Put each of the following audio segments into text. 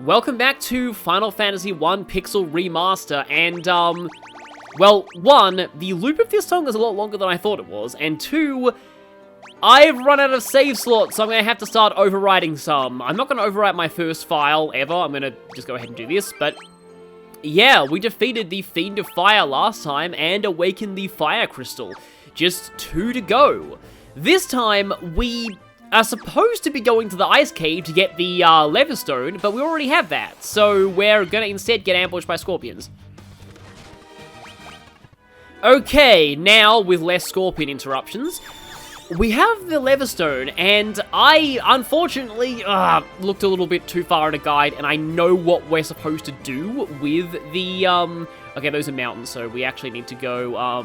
Welcome back to Final Fantasy 1 Pixel Remaster, and, well, one, the loop of this song is a lot longer than I thought it was, and two, I've run out of save slots, so I'm gonna have to start overwriting some. I'm not gonna overwrite my first file ever, I'm gonna just go ahead and do this, but yeah, we defeated the Fiend of Fire last time and awakened the Fire Crystal. Just 2 to go. This time, we are supposed to be going to the Ice Cave to get the Leatherstone, but we already have that, so we're gonna instead get ambushed by scorpions. Okay, now with less scorpion interruptions, we have the Leatherstone, and I, unfortunately, looked a little bit too far in a guide, and I know what we're supposed to do with the, okay, those are mountains, so we actually need to go,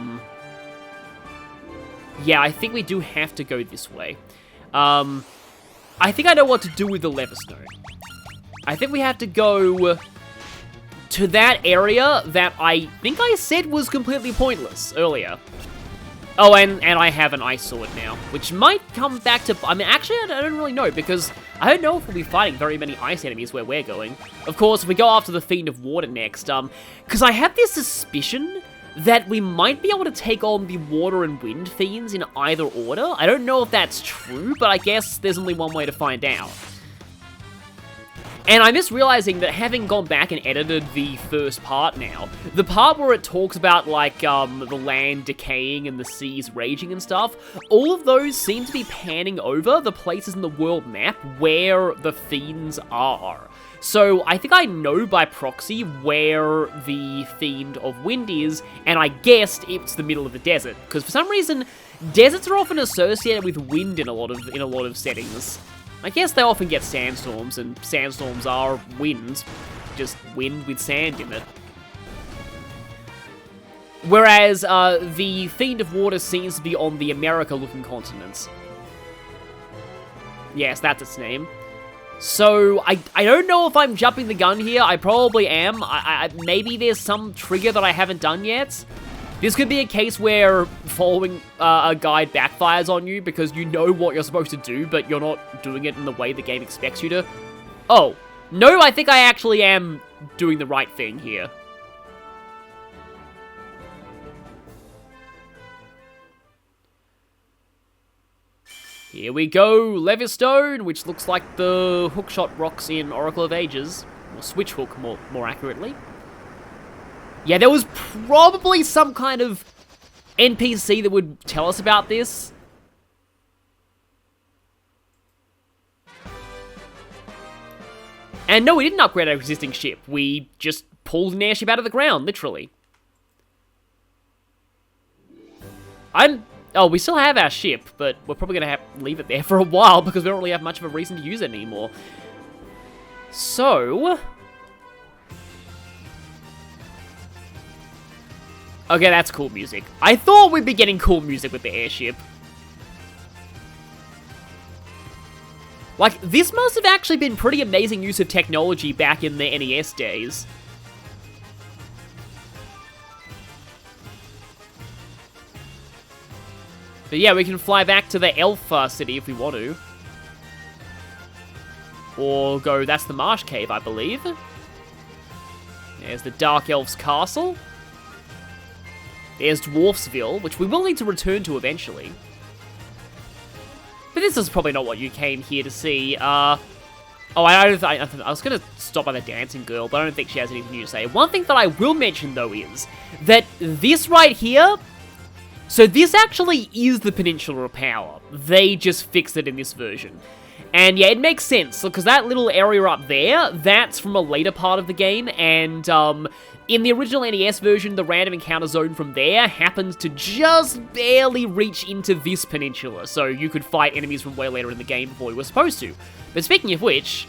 yeah, I think we do have to go this way. I think I know what to do with the Leatherstone. I think we have to go to that area that I think I said was completely pointless earlier. Oh, and I have an ice sword now, which might come back to... I mean, actually, I don't really know, because I don't know if we'll be fighting very many ice enemies where we're going. Of course, if we go after the Fiend of Water next, because I have this suspicion that we might be able to take on the Water and Wind Fiends in either order. I don't know if that's true, but I guess there's only one way to find out. And I'm just realizing that having gone back and edited the first part now, the part where it talks about, like, the land decaying and the seas raging and stuff, all of those seem to be panning over the places in the world map where the fiends are. So I think I know by proxy where the Fiend of Wind is, and I guessed it's the middle of the desert, because for some reason, deserts are often associated with wind in a lot of settings. I guess they often get sandstorms, and sandstorms are wind, just wind with sand in it. Whereas the Fiend of Water seems to be on the America-looking continents. Yes, that's its name. So, I don't know if I'm jumping the gun here. I probably am. Maybe there's some trigger that I haven't done yet. This could be a case where following a guide backfires on you because you know what you're supposed to do, but you're not doing it in the way the game expects you to. Oh, no, I think I actually am doing the right thing here. Here we go, Leatherstone, which looks like the hookshot rocks in Oracle of Ages. Or Switch Hook, more accurately. Yeah, there was probably some kind of NPC that would tell us about this. And no, we didn't upgrade our existing ship. We just pulled an airship out of the ground, literally. Oh, we still have our ship, but we're probably going to have to leave it there for a while because we don't really have much of a reason to use it anymore. So... okay, that's cool music. I thought we'd be getting cool music with the airship. Like, this must have actually been pretty amazing use of technology back in the NES days. But yeah, we can fly back to the Elf City if we want to. Or go, that's the Marsh Cave, I believe. There's the Dark Elf's Castle. There's Dwarfsville, which we will need to return to eventually. But this is probably not what you came here to see. Oh, I was going to stop by the Dancing Girl, but I don't think she has anything new to say. One thing that I will mention, though, is that this right here... so this actually is the Peninsula of Power. They just fixed it in this version. And yeah, it makes sense, because that little area up there, that's from a later part of the game, and in the original NES version, the random encounter zone from there happens to just barely reach into this peninsula, so you could fight enemies from way later in the game before you were supposed to. But speaking of which...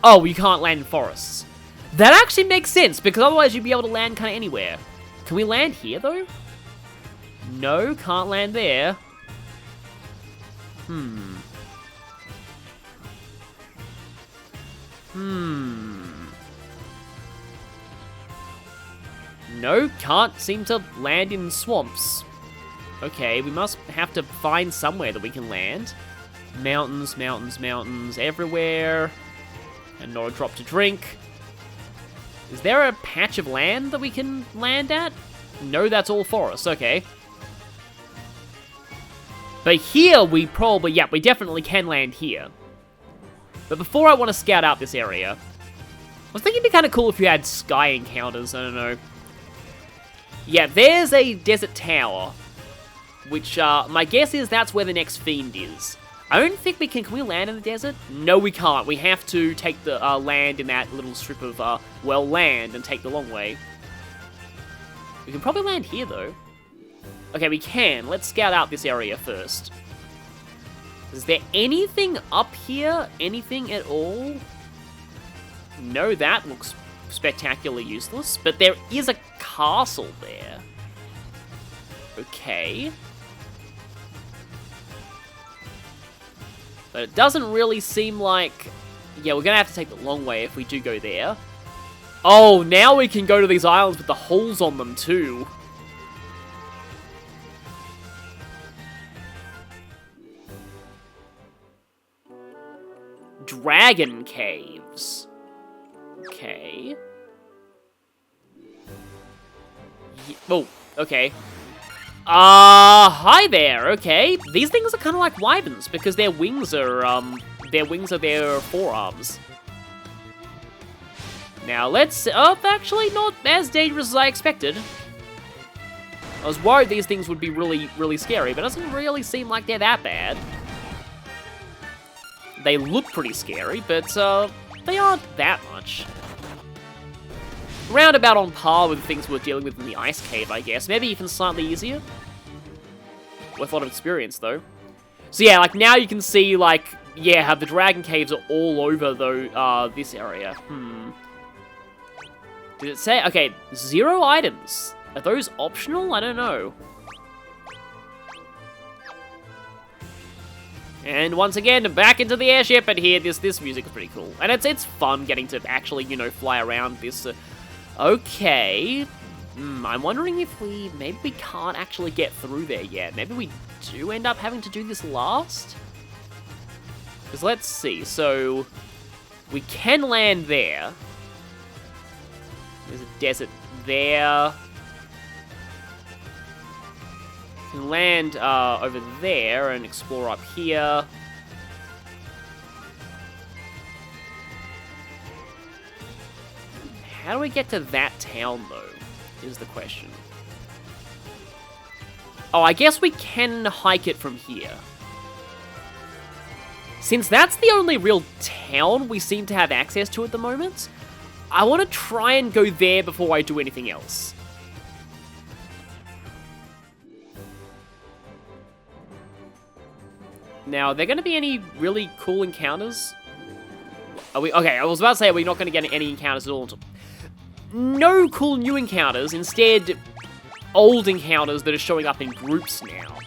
oh, you can't land in forests. That actually makes sense, because otherwise you'd be able to land kind of anywhere. Can we land here, though? No, can't land there. No, can't seem to land in swamps. Okay, we must have to find somewhere that we can land. Mountains, mountains, mountains everywhere. And not a drop to drink. Is there a patch of land that we can land at? No, that's all forest. Okay. But here, we probably... Yeah, we definitely can land here. But before I want to scout out this area, I was thinking it'd be kind of cool if you had sky encounters. I don't know. Yeah, there's a desert tower. Which, my guess is that's where the next fiend is. I don't think we can... Can we land in the desert? No, we can't. We have to take the land in that little strip of, well, land and take the long way. We can probably land here, though. Okay, we can. Let's scout out this area first. Is there anything up here? Anything at all? No, that looks spectacularly useless. But there is a castle there. Okay. But it doesn't really seem like... Yeah, we're going to have to take the long way if we do go there. Oh, now we can go to these islands with the holes on them, too. Dragon caves. Okay. Oh, okay. Hi there, okay. These things are kind of like wyverns, because their wings are, their forearms. Now, let's, actually not as dangerous as I expected. I was worried these things would be really, really scary, but it doesn't really seem like they're that bad. They look pretty scary, but, they aren't that much. Roundabout on par with the things we're dealing with in the ice cave, I guess. Maybe even slightly easier. With a lot of experience, though. So yeah, like, now you can see, like, yeah, how the dragon caves are all over, though, this area. Did it say? Okay, 0 items. Are those optional? I don't know. And once again, back into the airship, and here, this music is pretty cool. And it's fun getting to actually, you know, fly around this. Okay. I'm wondering if maybe we can't actually get through there yet. Maybe we do end up having to do this last? Because let's see, so we can land there. There's a desert there. We can land over there and explore up here. How do we get to that town, though, is the question. Oh, I guess we can hike it from here. Since that's the only real town we seem to have access to at the moment, I want to try and go there before I do anything else. Now, are there going to be any really cool encounters? Are we... Okay, I was about to say, are we not going to get any encounters at all? No cool new encounters, instead, old encounters that are showing up in groups now.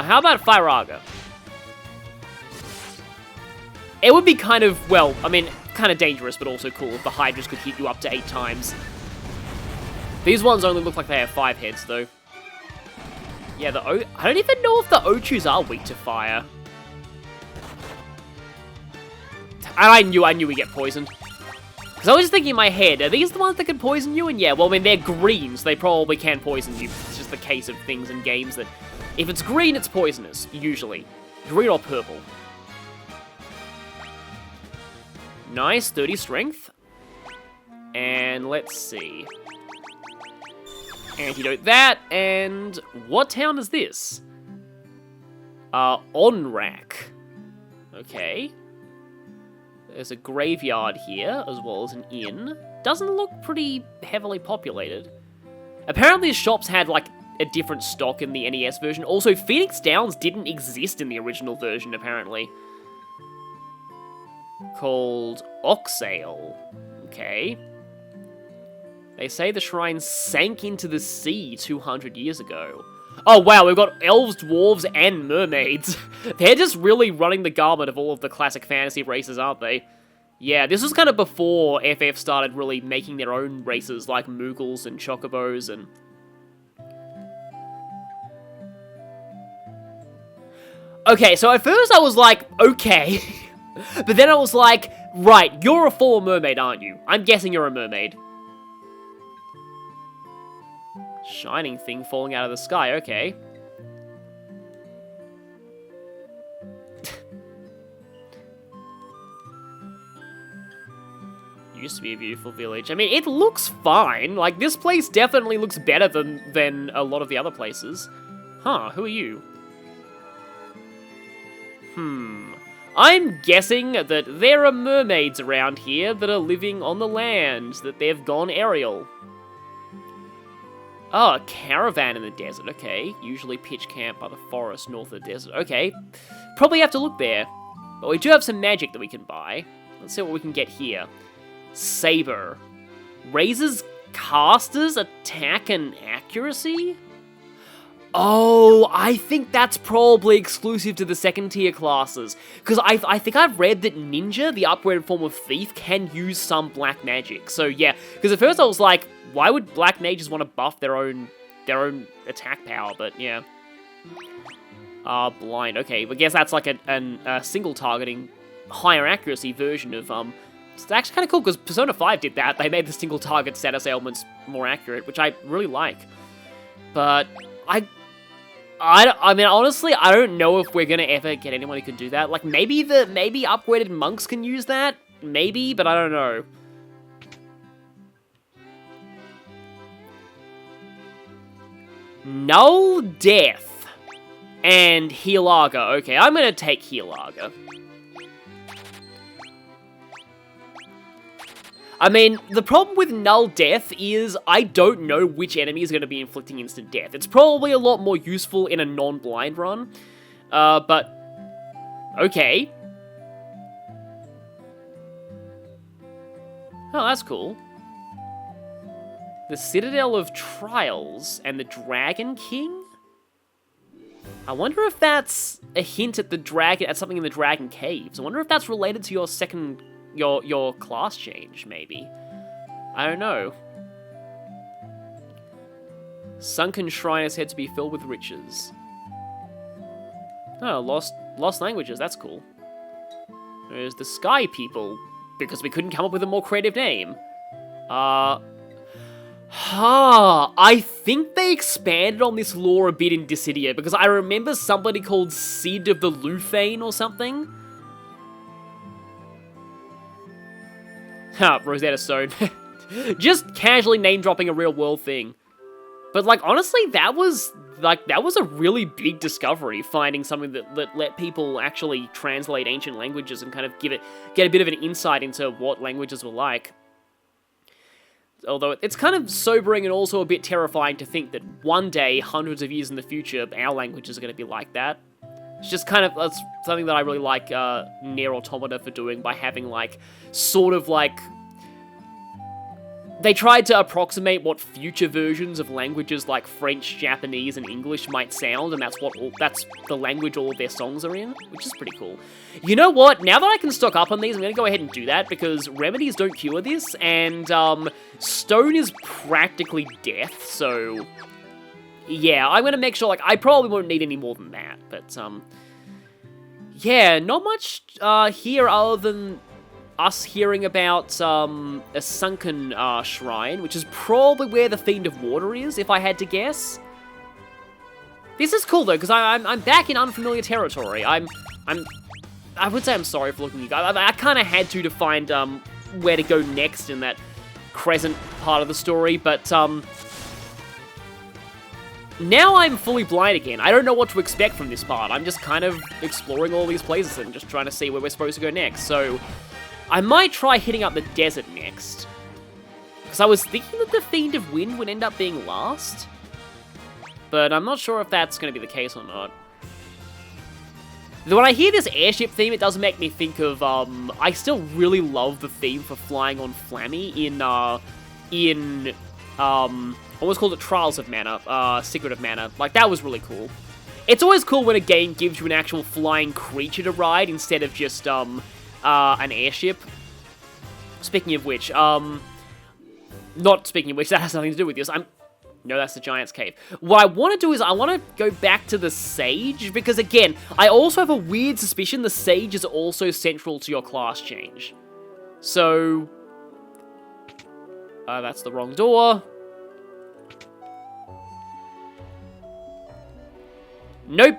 How about Firaga? It would be kind of, well, I mean, kind of dangerous, but also cool if the Hydras could hit you up to 8 times. These ones only look like they have 5 heads, though. Yeah, I don't even know if the Ochus are weak to fire. I knew we get poisoned. Because I was just thinking in my head, are these the ones that can poison you? And yeah, well, I mean, they're green, so they probably can poison you. It's just the case of things in games that... If it's green, it's poisonous, usually. Green or purple. Nice, 30 strength. And let's see. Antidote that, and what town is this? Onrak. Okay. There's a graveyard here, as well as an inn. Doesn't look pretty heavily populated. Apparently the shops had, like, a different stock in the NES version. Also, Phoenix Downs didn't exist in the original version, apparently. Called Oxale. Okay. They say the shrine sank into the sea 200 years ago. Oh, wow, we've got elves, dwarves, and mermaids. They're just really running the gamut of all of the classic fantasy races, aren't they? Yeah, this was kind of before FF started really making their own races, like Moogles and Chocobos and... Okay, so at first I was like, okay. But then I was like, right, you're a former mermaid, aren't you? I'm guessing you're a mermaid. Shining thing falling out of the sky, okay. Used to be a beautiful village. I mean, it looks fine. Like, this place definitely looks better than a lot of the other places. Huh, who are you? I'm guessing that there are mermaids around here that are living on the land, that they've gone aerial. Oh, a caravan in the desert, okay. Usually pitch camp by the forest north of the desert, okay. Probably have to look there. But we do have some magic that we can buy. Let's see what we can get here. Saber. Raises casters' attack and accuracy? Oh, I think that's probably exclusive to the second tier classes. Because I think I've read that Ninja, the upgraded form of Thief, can use some black magic. So yeah, because at first I was like, why would black mages want to buff their own attack power? But yeah. Blind. Okay, I guess that's like a single targeting, higher accuracy version of It's actually kind of cool because Persona 5 did that. They made the single target status ailments more accurate, which I really like. But I mean, honestly, I don't know if we're gonna ever get anyone who can do that. Like, maybe upgraded monks can use that? Maybe, but I don't know. Null Death and Healaga. Okay, I'm gonna take Healaga. I mean, the problem with Null Death is I don't know which enemy is going to be inflicting instant death. It's probably a lot more useful in a non-blind run, but okay. Oh, that's cool. The Citadel of Trials and the Dragon King? I wonder if that's a hint at something in the Dragon Caves. I wonder if that's related to your second... Your class change, maybe. I don't know. Sunken shrine is said to be filled with riches. Oh, lost languages, that's cool. There's the Sky People, because we couldn't come up with a more creative name. I think they expanded on this lore a bit in Dissidia, because I remember somebody called Sid of the Lufane or something. Ha, Rosetta Stone. Just casually name-dropping a real-world thing. But, like, honestly, that was a really big discovery, finding something that let people actually translate ancient languages and kind of get a bit of an insight into what languages were like. Although it's kind of sobering and also a bit terrifying to think that one day, hundreds of years in the future, our languages are going to be like that. It's just kind of, that's something that I really like Nier Automata for doing, by having, like, sort of, like... They tried to approximate what future versions of languages like French, Japanese, and English might sound, and that's the language all of their songs are in, which is pretty cool. You know what? Now that I can stock up on these, I'm going to go ahead and do that, because remedies don't cure this, and stone is practically death, so... Yeah, I'm going to make sure, like, I probably won't need any more than that, but, yeah, not much, here other than us hearing about, a sunken, shrine, which is probably where the Fiend of Water is, if I had to guess. This is cool, though, because I'm back in unfamiliar territory. I would say I'm sorry for looking at you guys. I kind of had to find, where to go next in that crescent part of the story, but, now I'm fully blind again. I don't know what to expect from this part. I'm just kind of exploring all these places and just trying to see where we're supposed to go next. So, I might try hitting up the desert next. Because I was thinking that the Fiend of Wind would end up being last. But I'm not sure if that's going to be the case or not. When I hear this airship theme, it does make me think of, I still really love the theme for flying on Flammy in I always called it Trials of Mana, Secret of Mana. Like, that was really cool. It's always cool when a game gives you an actual flying creature to ride instead of just, an airship. Speaking of which, that has nothing to do with this. No, that's the Giant's Cave. What I want to do is I want to go back to the Sage, because again, I also have a weird suspicion the Sage is also central to your class change. So... that's the wrong door. Nope.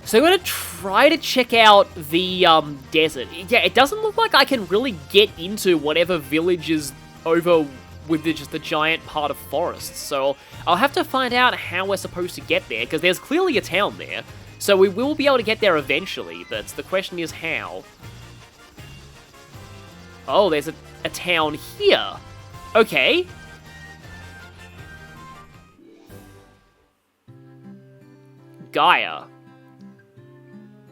So I'm going to try to check out the desert. Yeah, it doesn't look like I can really get into whatever village is over with just the giant part of forest. So I'll have to find out how we're supposed to get there, because there's clearly a town there. So we will be able to get there eventually, but the question is how. Oh, there's a town here. Okay. Gaia.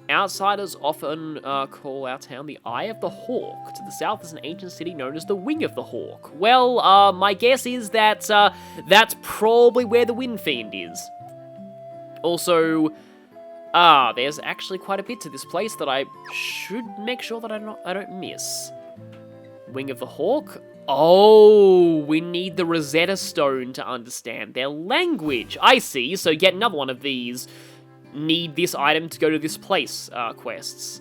Outsiders often call our town the Eye of the Hawk. To the south is an ancient city known as the Wing of the Hawk. Well, my guess is that that's probably where the Wind Fiend is. Also, there's actually quite a bit to this place that I should make sure that I don't miss. Wing of the Hawk? Oh, we need the Rosetta Stone to understand their language. I see, so get another one of these. Need this item to go to this place quests.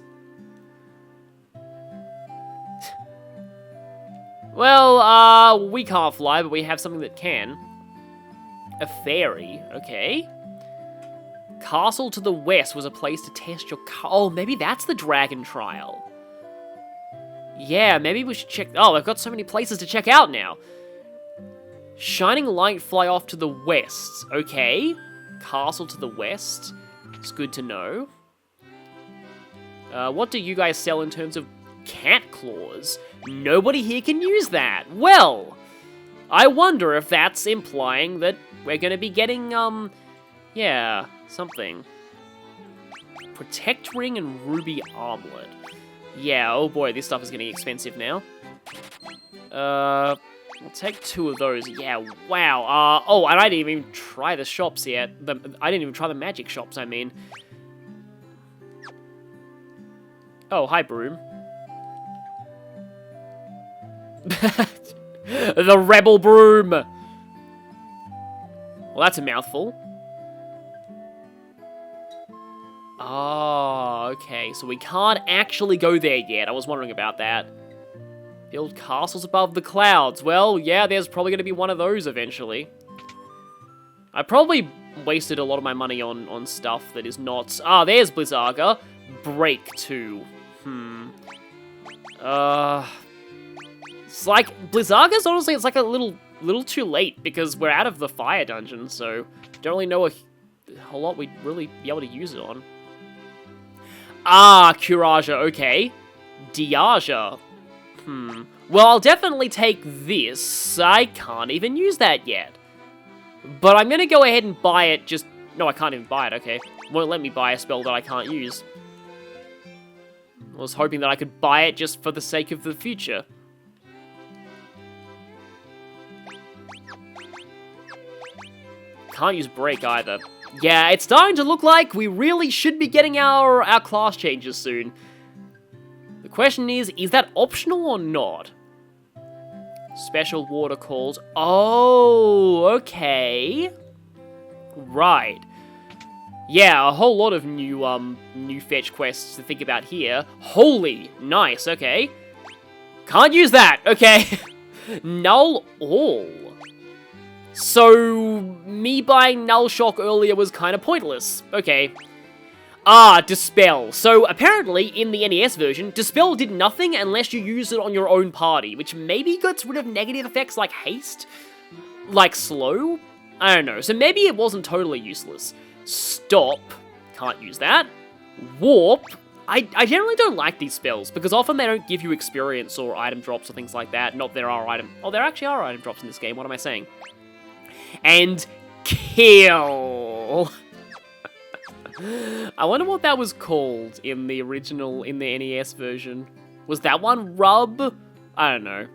Well, we can't fly, but we have something that can. A fairy, okay. Castle to the west was a place to test your oh, maybe that's the dragon trial. Yeah, maybe we should check... Oh, I've got so many places to check out now. Shining light fly off to the west. Okay. Castle to the west. It's good to know. What do you guys sell in terms of cat claws? Nobody here can use that. Well, I wonder if that's implying that we're going to be getting, yeah, something. Protect ring and ruby armlet. Yeah, oh boy, this stuff is getting expensive now. We'll take 2 of those. Yeah, wow. Oh, and I didn't even try the shops yet. I didn't even try the magic shops, I mean. Oh, hi, Broom. The Rebel Broom! Well, that's a mouthful. Oh, okay. So we can't actually go there yet. I was wondering about that. Build castles above the clouds. Well, yeah, there's probably going to be one of those eventually. I probably wasted a lot of my money on stuff that is not... Ah, there's Blizzaga. Break 2. It's like... Blizzaga's honestly, it's like a little too late because we're out of the fire dungeon, so don't really know a whole lot we'd really be able to use it on. Ah, Kuraja, okay. Diaja. Well, I'll definitely take this. I can't even use that yet. But I'm going to go ahead and buy it just... No, I can't even buy it, okay. Won't let me buy a spell that I can't use. I was hoping that I could buy it just for the sake of the future. Can't use break either. Yeah, it's starting to look like we really should be getting our class changes soon. The question is that optional or not? Special water calls. Oh, okay. Right. Yeah, a whole lot of new fetch quests to think about here. Holy, nice, okay. Can't use that, okay. Null all. So, me buying Null Shock earlier was kind of pointless. Okay. Ah, Dispel. So, apparently, in the NES version, Dispel did nothing unless you used it on your own party, which maybe gets rid of negative effects like Haste? Like Slow? I don't know. So maybe it wasn't totally useless. Stop. Can't use that. Warp. I generally don't like these spells, because often they don't give you experience or item drops or things like that. Not there are item... Oh, there actually are item drops in this game. What am I saying? And kill. I wonder what that was called in the original, in the NES version. Was that one rub? I don't know.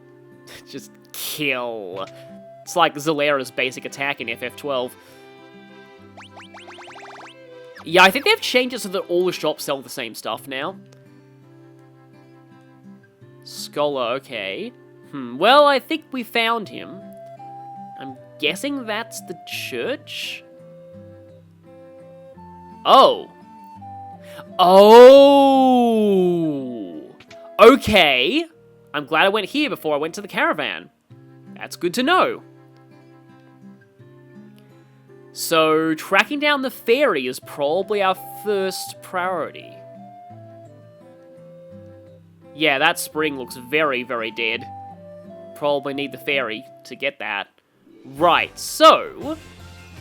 Just kill. It's like Zalera's basic attack in FF12. Yeah, I think they've changed it so that all the shops sell the same stuff now. Scholar, okay. Well, I think we found him. I'm guessing that's the church? Oh. Oh! Okay. I'm glad I went here before I went to the caravan. That's good to know. So, tracking down the fairy is probably our first priority. Yeah, that spring looks very, very dead. Probably need the fairy to get that. Right, so...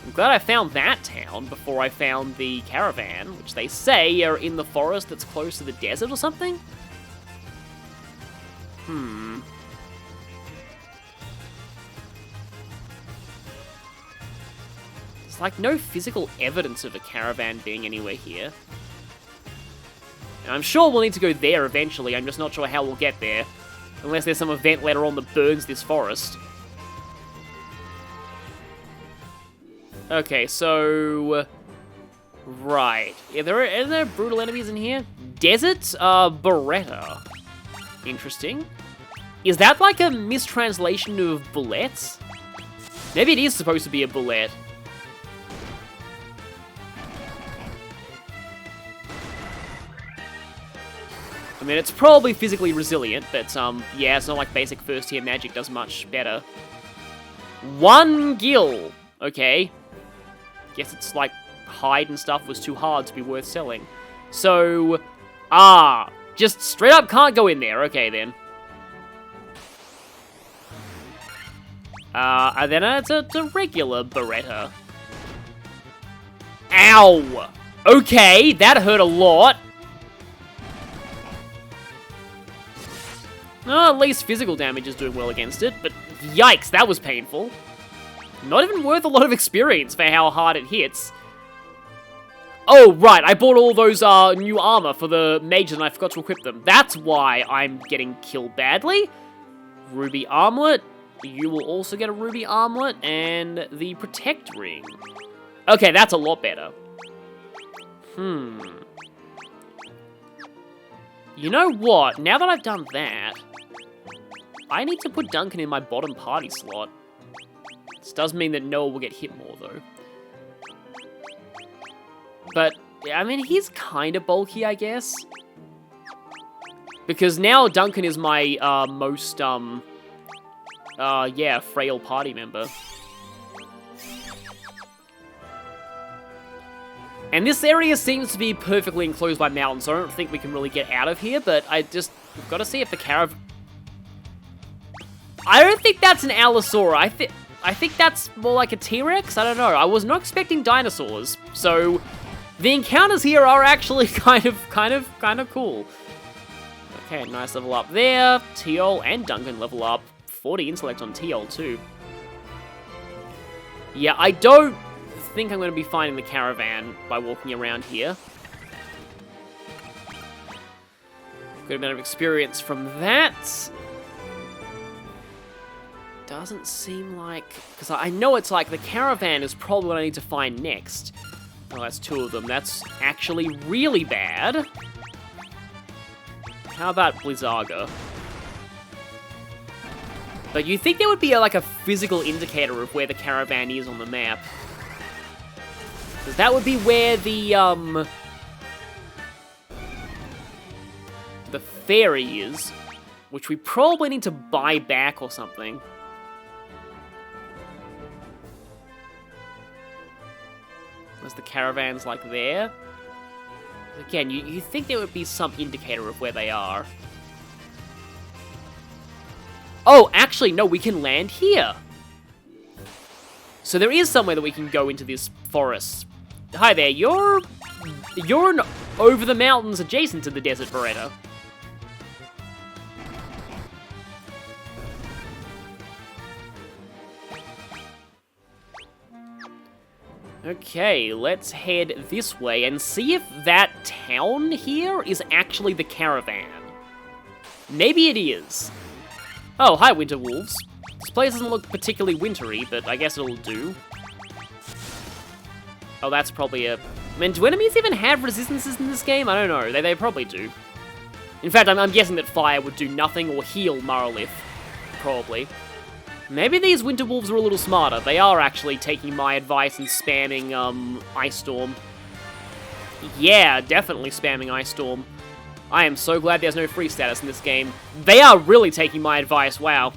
I'm glad I found that town before I found the caravan, which they say are in the forest that's close to the desert or something? There's like no physical evidence of a caravan being anywhere here. And I'm sure we'll need to go there eventually, I'm just not sure how we'll get there. Unless there's some event later on that burns this forest. Okay, so... Right. Are there brutal enemies in here? Desert Beretta. Interesting. Is that like a mistranslation of bullet? Maybe it is supposed to be a bullet. I mean, it's probably physically resilient, but, yeah, it's not like basic first-tier magic does much better. 1 gil! Okay. Guess it's like hide and stuff was too hard to be worth selling. So, just straight up can't go in there. Okay, then. And then it's a regular Beretta. Ow! Okay, that hurt a lot. Oh, at least physical damage is doing well against it, but yikes, that was painful. Not even worth a lot of experience for how hard it hits. Oh, right, I bought all those new armor for the mages and I forgot to equip them. That's why I'm getting killed badly. Ruby armlet. You will also get a ruby armlet and the protect ring. Okay, that's a lot better. You know what? Now that I've done that, I need to put Duncan in my bottom party slot. This does mean that Noah will get hit more, though. But, I mean, he's kind of bulky, I guess. Because now Duncan is my most, frail party member. And this area seems to be perfectly enclosed by mountains, so I don't think we can really get out of here, but we've got to see if the caravan... I don't think that's an Allosaurus. I think that's more like a T-Rex? I don't know. I was not expecting dinosaurs, so the encounters here are actually kind of cool. Okay, nice level up there. Teol and Duncan level up. 40 intellect on Teol too. Yeah, I don't think I'm going to be finding the caravan by walking around here. Good amount of experience from that. Doesn't seem like... Because I know it's like the caravan is probably what I need to find next. Oh, that's 2 of them. That's actually really bad. How about Blizzaga? But you'd think there would be like a physical indicator of where the caravan is on the map. Because that would be where the ferry is. Which we probably need to buy back or something. There's the caravans like there. Again, you think there would be some indicator of where they are. Oh, actually, no, we can land here. So there is somewhere that we can go into this forest. Hi there, you're over the mountains adjacent to the Desert Beretta. Okay, let's head this way and see if that town here is actually the caravan. Maybe it is. Oh, hi, Winter Wolves. This place doesn't look particularly wintry, but I guess it'll do. Oh, that's probably a... I mean, do enemies even have resistances in this game? I don't know. They probably do. In fact, I'm guessing that fire would do nothing or heal Marlith. Probably. Maybe these Winter Wolves are a little smarter. They are actually taking my advice and spamming, Ice Storm. Yeah, definitely spamming Ice Storm. I am so glad there's no free status in this game. They are really taking my advice, wow.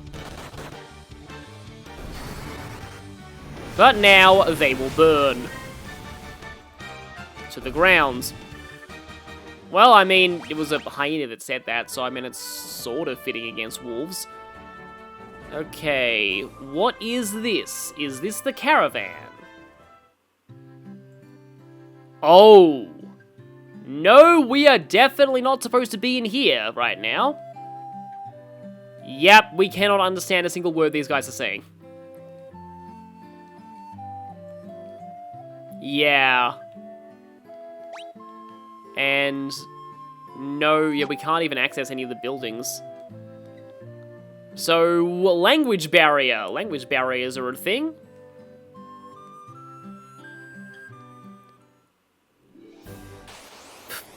But now, they will burn. To the ground. Well, I mean, it was a hyena that said that, so I mean, it's sort of fitting against wolves. Okay, what is this? Is this the caravan? Oh. No, we are definitely not supposed to be in here right now. Yep, we cannot understand a single word these guys are saying. Yeah. And no, yeah, we can't even access any of the buildings. So, language barrier. Language barriers are a thing.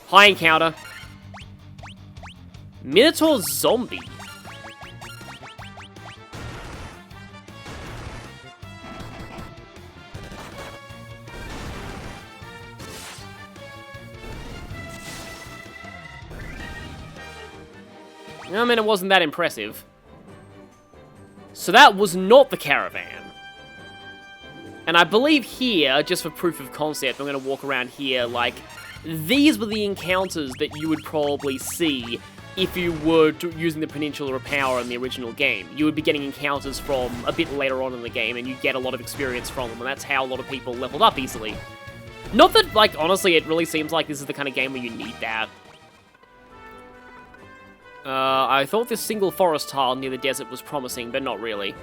High encounter. Minotaur zombie. I mean, it wasn't that impressive. So that was not the caravan. And I believe here, just for proof of concept, I'm going to walk around here, like, these were the encounters that you would probably see if you were using the Peninsular Power in the original game. You would be getting encounters from a bit later on in the game, and you get a lot of experience from them, and that's how a lot of people leveled up easily. Not that, like, honestly, it really seems like this is the kind of game where you need that. I thought this single forest tile near the desert was promising, but not really.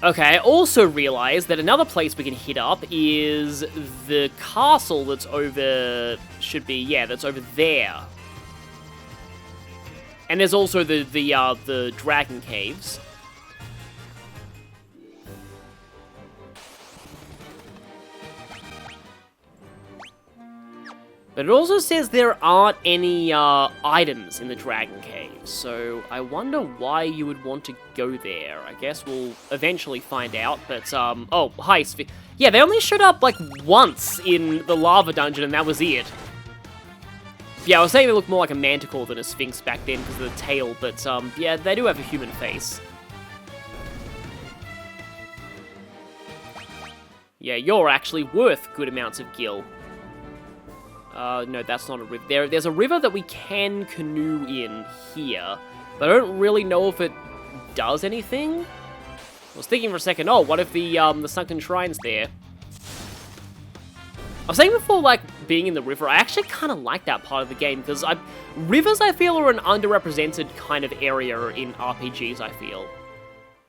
Okay, I also realized that another place we can hit up is the castle that's over... that's over there. And there's also the dragon caves. But it also says there aren't any items in the Dragon Cave, so I wonder why you would want to go there. I guess we'll eventually find out, but, oh, hi, Sphere. Yeah, they only showed up, like, once in the lava dungeon, and that was it. Yeah, I was saying they look more like a manticore than a sphinx back then because of the tail, but, yeah, they do have a human face. Yeah, you're actually worth good amounts of gil. No, that's not a river. There's a river that we can canoe in here, but I don't really know if it does anything. I was thinking for a second, oh, what if the sunken shrine's there? I was saying before, like, being in the river, I actually kind of like that part of the game, because rivers, I feel, are an underrepresented kind of area in RPGs, I feel.